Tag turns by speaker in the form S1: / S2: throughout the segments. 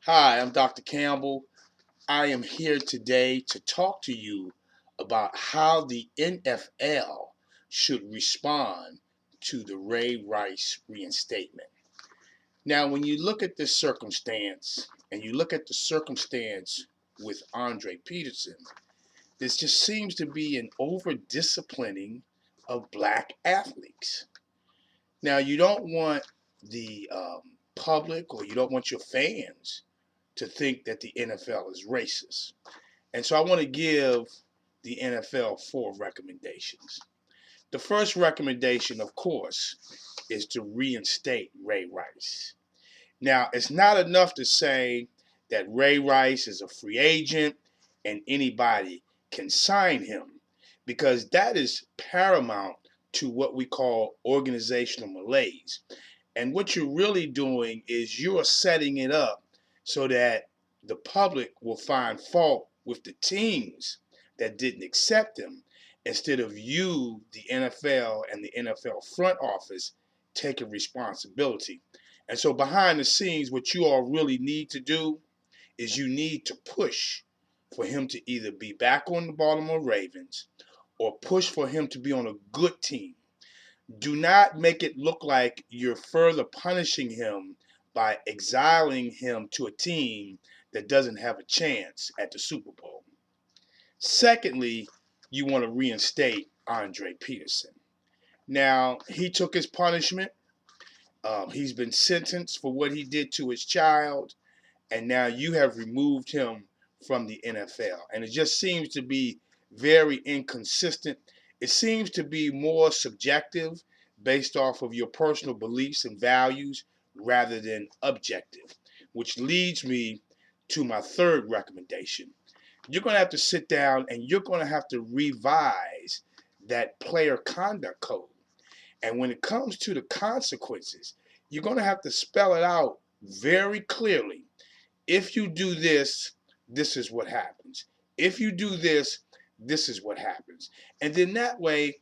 S1: Hi, I'm Dr. Campbell. I am here today to talk to you about how the NFL should respond to the Ray Rice reinstatement. Now, when you look at this circumstance and you look at the circumstance with Andre Peterson, this just seems to be an over disciplining of black athletes. Now, you don't want the public or you don't want your fans to think that the NFL is racist. And so I want to give the NFL four recommendations. The first recommendation, of course, is to reinstate Ray Rice. Now, it's not enough to say that Ray Rice is a free agent and anybody can sign him, because that is paramount to what we call organizational malaise. And what you're really doing is you're setting it up so that the public will find fault with the teams that didn't accept him, instead of you, the NFL, and the NFL front office taking responsibility. And so behind the scenes, what you all really need to do is you need to push for him to either be back on the Baltimore Ravens or push for him to be on a good team. Do not make it look like you're further punishing him by exiling him to a team that doesn't have a chance at the Super Bowl. Secondly, you want to reinstate Andre Peterson. Now, he took his punishment. He's been sentenced for what he did to his child, and now you have removed him from the NFL. And it just seems to be very inconsistent. It seems to be more subjective, based off of your personal beliefs and values, rather than objective, which leads me to my third recommendation. You're going to have to sit down and you're going to have to revise that player conduct code. And when it comes to the consequences, you're going to have to spell it out very clearly. If you do this, this is what happens. If you do this, this is what happens. And then that way,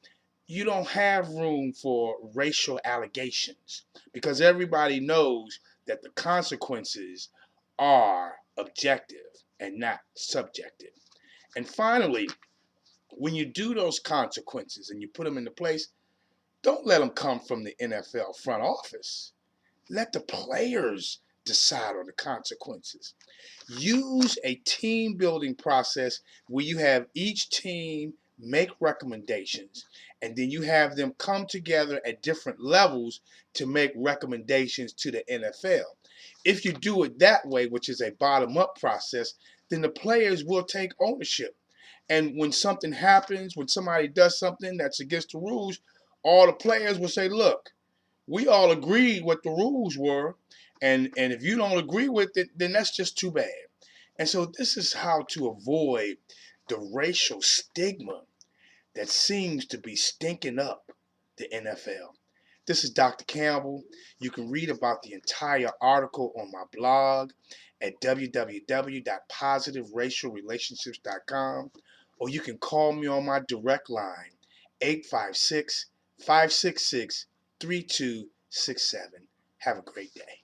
S1: you don't have room for racial allegations, because everybody knows that the consequences are objective and not subjective. And finally, when you do those consequences and you put them into place, don't let them come from the NFL front office. Let the players decide on the consequences. Use a team building process where you have each team make recommendations, and then you have them come together at different levels to make recommendations to the NFL. If you do it that way, which is a bottom up process, then the players will take ownership. And when something happens, when somebody does something that's against the rules, all the players will say, look, we all agreed what the rules were, and if you don't agree with it, then that's just too bad. And so this is how to avoid the racial stigma that seems to be stinking up the NFL. This is Dr. Campbell. You can read about the entire article on my blog at www.positiveracialrelationships.com, or you can call me on my direct line, 856 566 3267. Have a great day.